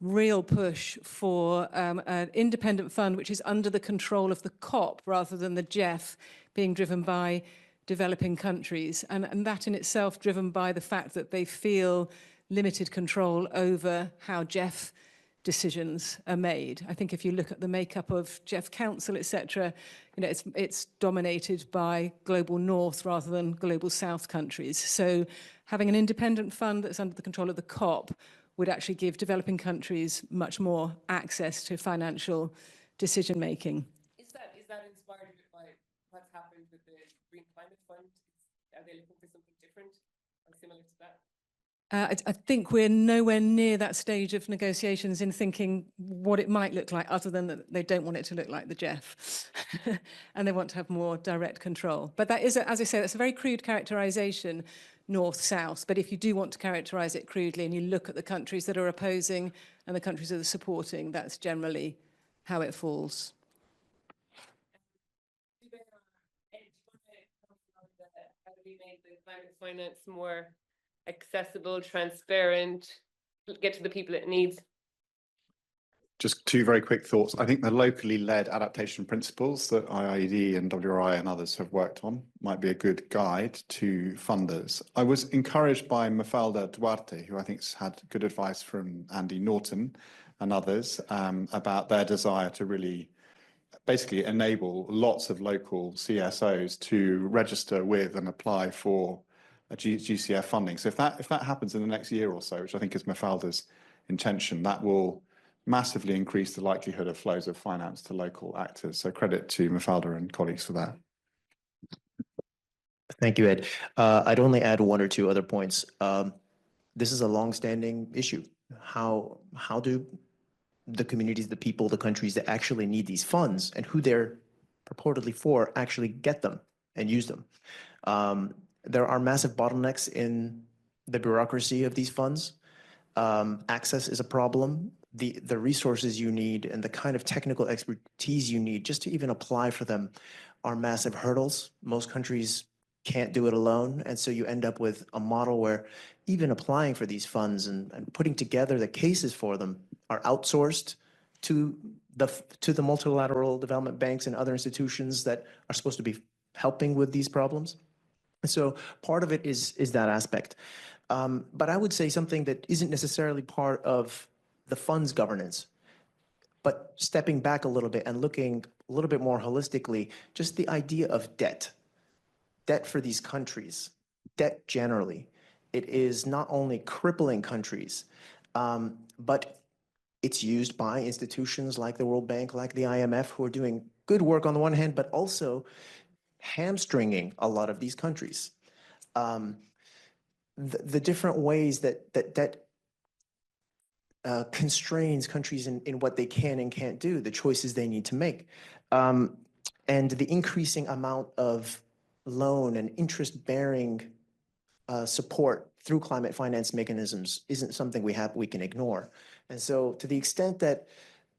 real push for an independent fund which is under the control of the COP rather than the GEF, being driven by developing countries. And that in itself driven by the fact that they feel limited control over how GEF decisions are made. I think if you look at the makeup of GEF Council, etc., you know, it's dominated by global north rather than global south countries. So having an independent fund that's under the control of the COP would actually give developing countries much more access to financial decision making. Is that inspired by what's happened with the Green Climate Fund? Are they looking for something different or similar to that? I think we're nowhere near that stage of negotiations in thinking what it might look like, other than that they don't want it to look like the GEF and they want to have more direct control. But that is, as I say, that's a very crude characterization, north-south. But if you do want to characterize it crudely and you look at the countries that are opposing and the countries that are supporting, that's generally how it falls. How do we make the climate finance more accessible, transparent, get to the people it needs? Just two very quick thoughts. I think the locally led adaptation principles that IIED and WRI and others have worked on might be a good guide to funders. I was encouraged by Mafalda Duarte, who I think's had good advice from Andy Norton and others about their desire to really basically enable lots of local CSOs to register with and apply for a GCF funding. So if that happens in the next year or so, which I think is Mafalda's intention, that will massively increase the likelihood of flows of finance to local actors. So credit to Mafalda and colleagues for that. Thank you, Ed. I'd only add one or two other points. This is a long-standing issue. How do the communities, the people, the countries that actually need these funds and who they're purportedly for actually get them and use them? There are massive bottlenecks in the bureaucracy of these funds. Access is a problem. The resources you need and the kind of technical expertise you need just to even apply for them are massive hurdles. Most countries can't do it alone. And so you end up with a model where even applying for these funds and putting together the cases for them are outsourced to the multilateral development banks and other institutions that are supposed to be helping with these problems. So part of it is that aspect. But I would say something that isn't necessarily part of the fund's governance, but stepping back a little bit and looking a little bit more holistically, just the idea of debt for these countries, debt generally. It is not only crippling countries, but it's used by institutions like the World Bank, like the IMF, who are doing good work on the one hand, but also hamstringing a lot of these countries. The different ways that debt constrains countries in what they can and can't do, the choices they need to make, and the increasing amount of loan and interest-bearing support through climate finance mechanisms isn't something we can ignore. And so to the extent that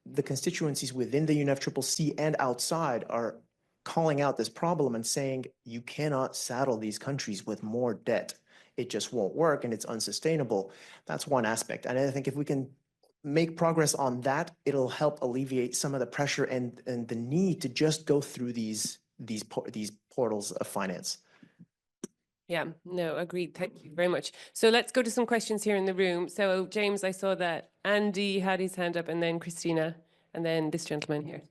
the constituencies within the UNFCCC and outside are calling out this problem and saying you cannot saddle these countries with more debt, it just won't work and it's unsustainable, that's one aspect. And I think if we can make progress on that, it'll help alleviate some of the pressure and the need to just go through these portals of finance. Yeah, no, agreed. Thank you very much. So let's go to some questions here in the room. So James, I saw that Andy had his hand up, and then Christina, and then this gentleman here.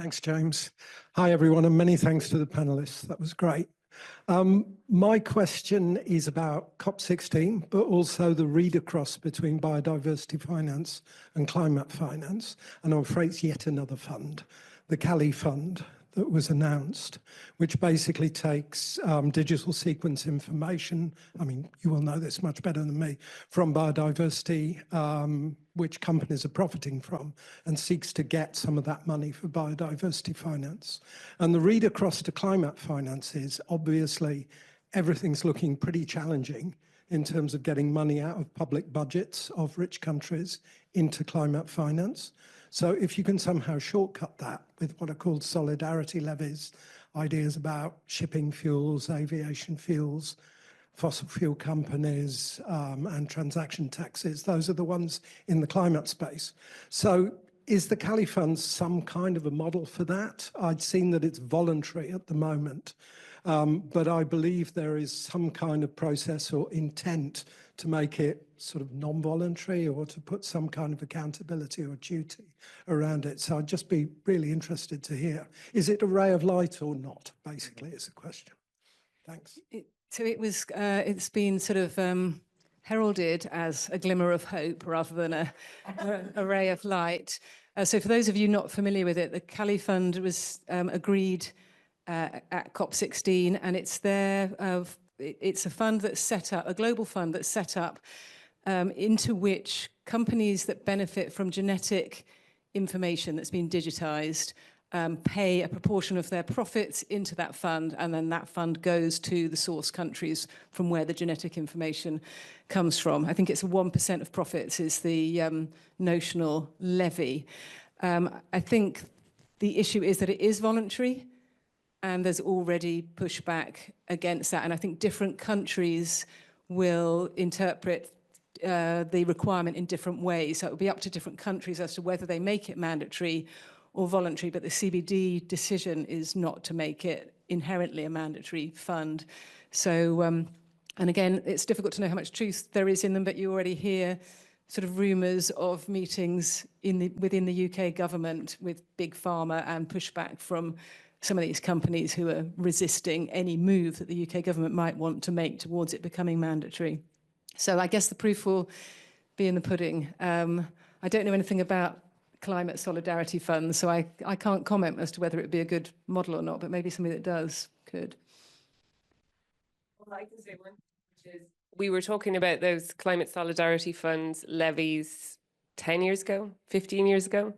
Thanks, James. Hi, everyone, and many thanks to the panelists. That was great. My question is about COP16, but also the read across between biodiversity finance and climate finance. And I'm afraid it's yet another fund, the Cali Fund, that was announced, which basically takes digital sequence information, I mean, you will know this much better than me, from biodiversity, which companies are profiting from, and seeks to get some of that money for biodiversity finance. And the read across to climate finance is obviously everything's looking pretty challenging in terms of getting money out of public budgets of rich countries into climate finance. So if you can somehow shortcut that with what are called solidarity levies, ideas about shipping fuels, aviation fuels, fossil fuel companies, and transaction taxes, those are the ones in the climate space. So is the Cali Fund some kind of a model for that? I'd seen that it's voluntary at the moment, but I believe there is some kind of process or intent to make it sort of non-voluntary or to put some kind of accountability or duty around it. So I'd just be really interested to hear, is it a ray of light or not, basically, is the question. Thanks. It's been sort of heralded as a glimmer of hope rather than a ray of light. So for those of you not familiar with it, the Cali Fund was agreed at COP16, and it's a fund that's set up, a global fund that's set up into which companies that benefit from genetic information that's been digitized pay a proportion of their profits into that fund, and then that fund goes to the source countries from where the genetic information comes from. I think it's 1% of profits is the notional levy. I think the issue is that it is voluntary, and there's already pushback against that. And I think different countries will interpret the requirement in different ways. So it will be up to different countries as to whether they make it mandatory or voluntary, but the CBD decision is not to make it inherently a mandatory fund. So, and again, it's difficult to know how much truth there is in them, but you already hear sort of rumours of meetings within the UK government with Big Pharma and pushback from some of these companies who are resisting any move that the UK government might want to make towards it becoming mandatory. So I guess the proof will be in the pudding. I don't know anything about climate solidarity funds, so I can't comment as to whether it would be a good model or not, but maybe somebody that does could. Well, I can say one, which is we were talking about those climate solidarity funds levies 10 years ago, 15 years ago.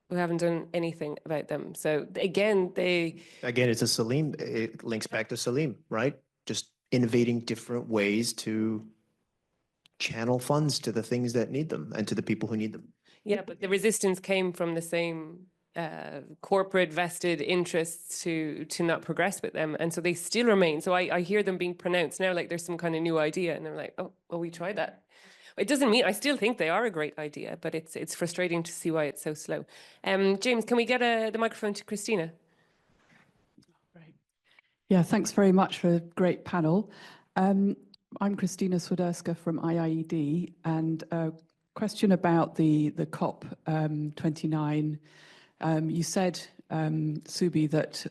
We haven't done anything about them. So again, it's a Salim, it links back to Salim, right? Just innovating different ways to channel funds to the things that need them and to the people who need them. Yeah, but the resistance came from the same corporate vested interests to not progress with them. And so they still remain. So I hear them being pronounced now like there's some kind of new idea. And they're like, oh, well, we tried that. It doesn't mean, I still think they are a great idea, but it's frustrating to see why it's so slow. James, can we get the microphone to Christina? Great. Yeah, thanks very much for a great panel. I'm Christina Swiderska from IIED, and a question about the COP29. You said, Subhi, that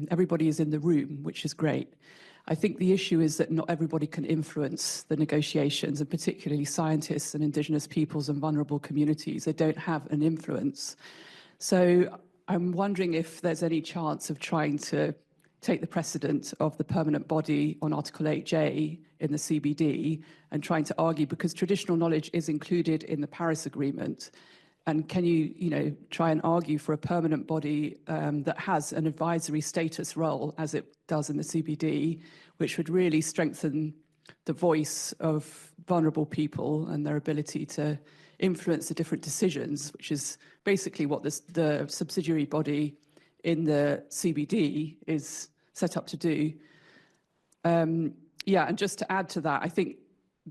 everybody is in the room, which is great. I think the issue is that not everybody can influence the negotiations, and particularly scientists and Indigenous peoples and vulnerable communities. They don't have an influence. So I'm wondering if there's any chance of trying to take the precedent of the permanent body on Article 8J in the CBD and trying to argue, because traditional knowledge is included in the Paris Agreement. And can you, try and argue for a permanent body that has an advisory status role, as it does in the CBD, which would really strengthen the voice of vulnerable people and their ability to influence the different decisions, which is basically what the subsidiary body in the CBD is set up to do. Yeah, and just to add to that, I think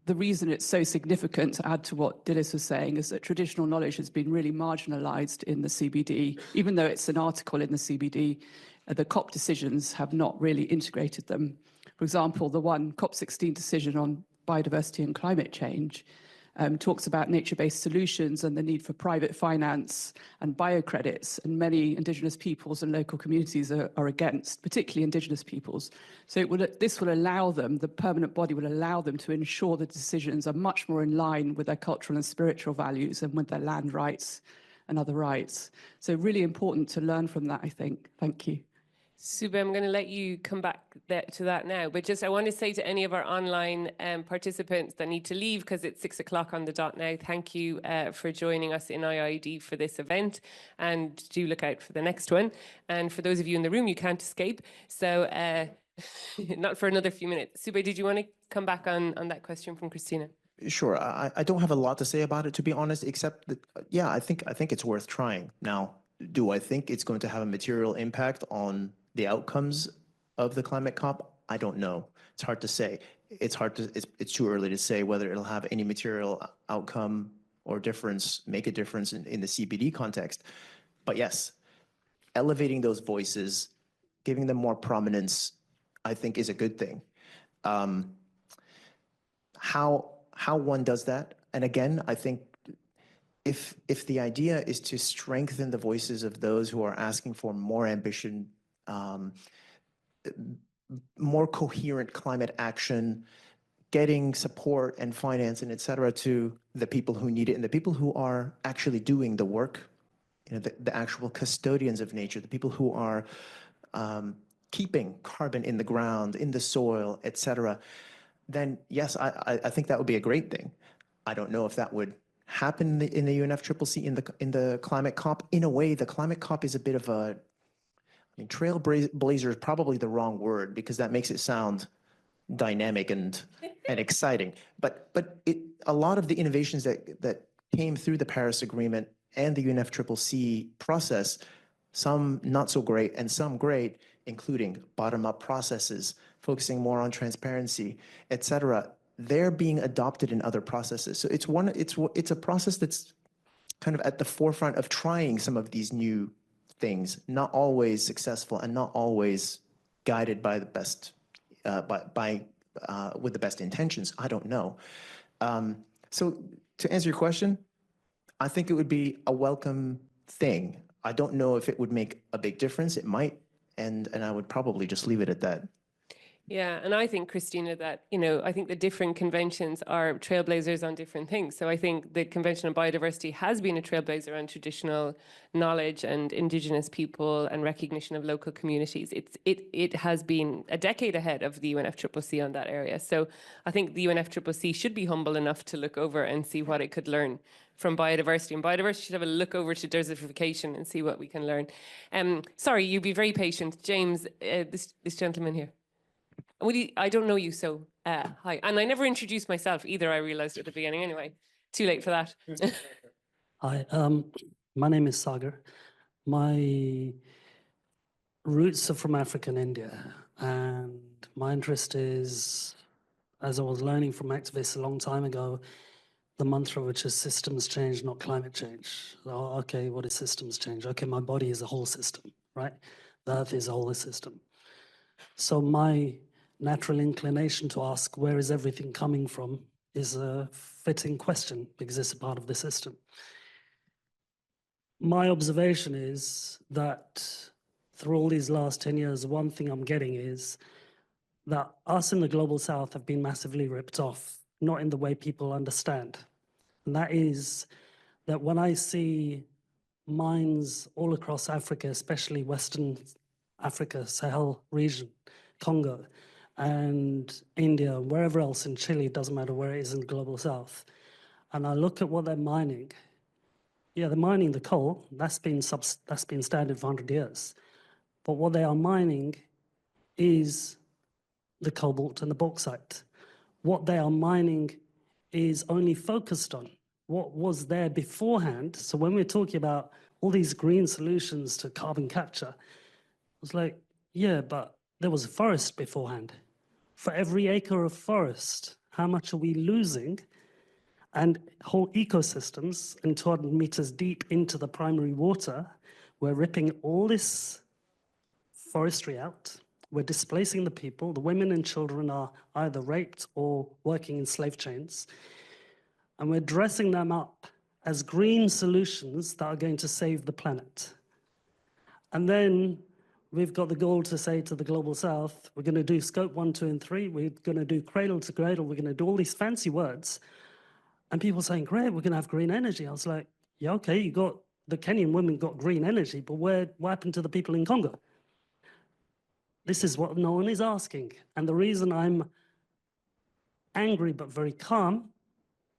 the reason it's so significant, to add to what Dilys was saying, is that traditional knowledge has been really marginalized in the CBD. Even though it's an article in the CBD, the COP decisions have not really integrated them. For example, the one COP16 decision on biodiversity and climate change talks about nature-based solutions and the need for private finance and biocredits, and many Indigenous peoples and local communities are against, particularly Indigenous peoples. So this will allow them, the permanent body will allow them to ensure the decisions are much more in line with their cultural and spiritual values and with their land rights and other rights. So really important to learn from that, I think. Thank you. Subhi, I'm going to let you come back to that now, but just I want to say to any of our online participants that need to leave, because it's 6 o'clock on the dot now, thank you for joining us in IIED for this event, and do look out for the next one. And for those of you in the room, you can't escape, so not for another few minutes. Subhi, did you want to come back on that question from Christina? Sure. I don't have a lot to say about it, to be honest, except that, yeah, I think it's worth trying. Now, do I think it's going to have a material impact on the outcomes of the climate COP? I don't know. It's hard to say. It's too early to say whether it'll have any material outcome or difference, make a difference in the CBD context. But yes, elevating those voices, giving them more prominence, I think is a good thing. How one does that, and again, I think if the idea is to strengthen the voices of those who are asking for more ambition, more coherent climate action, getting support and finance and et cetera to the people who need it and the people who are actually doing the work, you know, the actual custodians of nature, the people who are keeping carbon in the ground, in the soil, et cetera, then yes, I think that would be a great thing. I don't know if that would happen in the UNFCCC in the climate COP. In a way, the climate COP is a bit of a, I mean, trailblazer is probably the wrong word because that makes it sound dynamic and exciting. But a lot of the innovations that came through the Paris Agreement and the UNFCCC process, some not so great and some great, including bottom-up processes, focusing more on transparency, et cetera, they're being adopted in other processes. So it's a process that's kind of at the forefront of trying some of these new things, not always successful and not always guided by the best, with the best intentions. I don't know. So to answer your question, I think it would be a welcome thing. I don't know if it would make a big difference. It might, and I would probably just leave it at that. Yeah, and I think, Christina, that, you know, I think the different conventions are trailblazers on different things. So I think the Convention on Biodiversity has been a trailblazer on traditional knowledge and Indigenous people and recognition of local communities. It has been a decade ahead of the UNFCCC on that area. So I think the UNFCCC should be humble enough to look over and see what it could learn from biodiversity. And biodiversity should have a look over to desertification and see what we can learn. Sorry, you be very patient. James, this gentleman here. I don't know you, so hi. And I never introduced myself either, I realized at the beginning anyway. Too late for that. Hi, my name is Sagar. My roots are from Africa and India, and my interest is, as I was learning from activists a long time ago, the mantra which is systems change, not climate change. Oh, okay, what is systems change? Okay, my body is a whole system, right? The earth is a whole system. So my natural inclination to ask where is everything coming from is a fitting question because it's a part of the system. My observation is that through all these last 10 years, one thing I'm getting is that us in the global south have been massively ripped off, not in the way people understand. And that is that when I see mines all across Africa, especially Western Africa, Sahel region, Congo, and India, wherever else in Chile, doesn't matter where it is in the global south. And I look at what they're mining. Yeah, they're mining the coal. That's been standard for 100 years. But what they are mining is the cobalt and the bauxite. What they are mining is only focused on what was there beforehand. So when we're talking about all these green solutions to carbon capture, it's like, yeah, but there was a forest beforehand. For every acre of forest, how much are we losing? And whole ecosystems, and 200 meters deep into the primary water, we're ripping all this forestry out. We're displacing the people. The women and children are either raped or working in slave chains. and we're dressing them up as green solutions that are going to save the planet. And then we've got the goal to say to the Global South, we're going to do scope 1, 2, and 3. We're going to do cradle to cradle. We're going to do all these fancy words. And people saying, great, we're going to have green energy. I was like, yeah, okay, you got the Kenyan women got green energy, but what happened to the people in Congo? This is what no one is asking. And the reason I'm angry but very calm,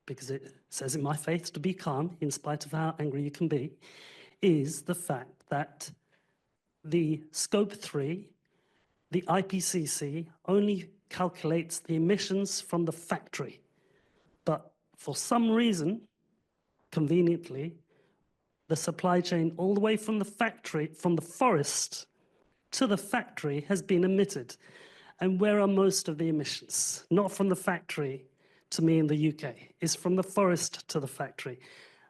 because it says in my faith to be calm, in spite of how angry you can be, is the fact that the scope 3, the IPCC, only calculates the emissions from the factory. But for some reason, conveniently, the supply chain all the way from the factory, from the forest to the factory has been emitted. And where are most of the emissions? Not from the factory to me in the UK. It's from the forest to the factory.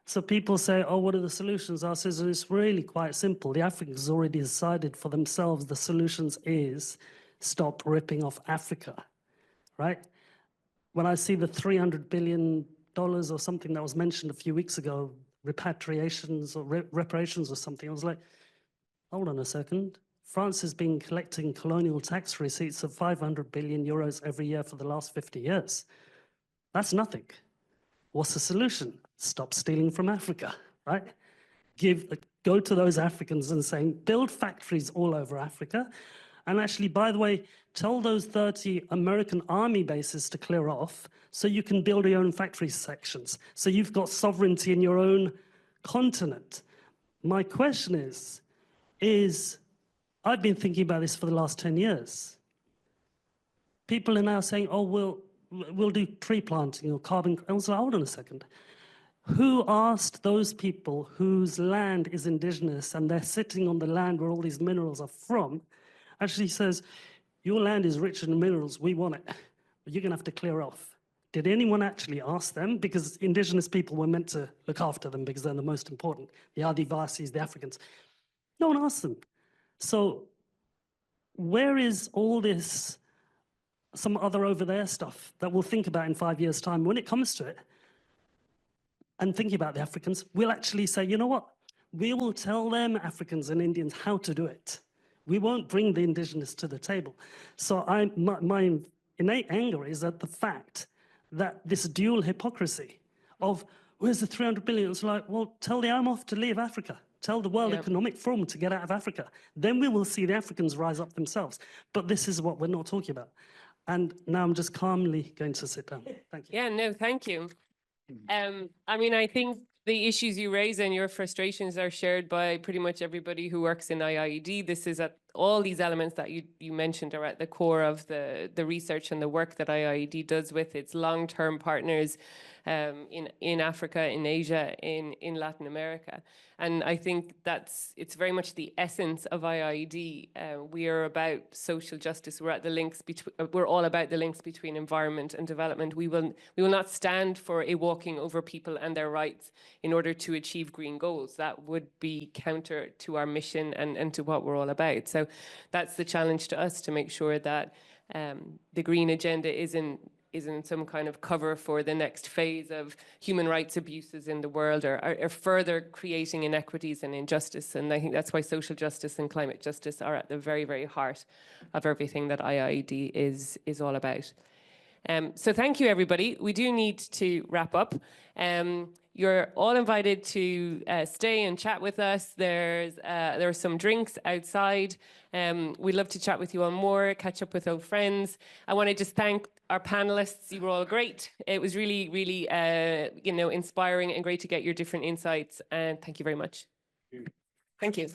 So people say, oh, what are the solutions? I says, it's really quite simple. The Africans already decided for themselves the solutions is stop ripping off Africa, right? When I see the $300 billion or something that was mentioned a few weeks ago, repatriations or reparations or something, I was like, hold on a second. France has been collecting colonial tax receipts of 500 billion euros every year for the last 50 years. That's nothing. What's the solution? Stop stealing from Africa, right? Go to those Africans and say, build factories all over Africa. And actually, by the way, tell those 30 American army bases to clear off so you can build your own factory sections. So you've got sovereignty in your own continent. My question is I've been thinking about this for the last 10 years. People are now saying, oh, we'll do tree planting or carbon. I was like, hold on a second. Who asked those people whose land is indigenous and they're sitting on the land where all these minerals are from, actually says, your land is rich in minerals, we want it, but you're gonna have to clear off. Did anyone actually ask them? Because indigenous people were meant to look after them because they're the most important, the Adivasis, the Africans. No one asked them. So where is all this, some other over there stuff that we'll think about in 5 years' time? When it comes to it, and thinking about the Africans, we'll actually say, you know what? We will tell them, Africans and Indians, how to do it. We won't bring the indigenous to the table. So my innate anger is at the fact that this dual hypocrisy of, where's the 300 billion? It's like, well, tell the IMF to leave Africa. Tell the World Economic Forum to get out of Africa. Then we will see the Africans rise up themselves. But this is what we're not talking about. And now I'm just calmly going to sit down. Thank you. Yeah, no, thank you. I mean, I think the issues you raise and your frustrations are shared by pretty much everybody who works in IIED. This is at all these elements that you mentioned are at the core of the research and the work that IIED does with its long-term partners in Africa, in Asia, in Latin America. And I think it's very much the essence of IIED. We are about social justice. We're all about the links between environment and development. We will not stand for a walking over people and their rights in order to achieve green goals. That would be counter to our mission and to what we're all about. So that's the challenge to us, to make sure that the green agenda isn't some kind of cover for the next phase of human rights abuses in the world or further creating inequities and injustice. And I think that's why social justice and climate justice are at the very, very heart of everything that IIED is all about. So thank you, everybody. We do need to wrap up. You're all invited to stay and chat with us. There are some drinks outside. We'd love to chat with you all more, catch up with old friends. I want to just thank our panelists. You were all great. It was really, really, inspiring and great to get your different insights. And thank you very much. Thank you.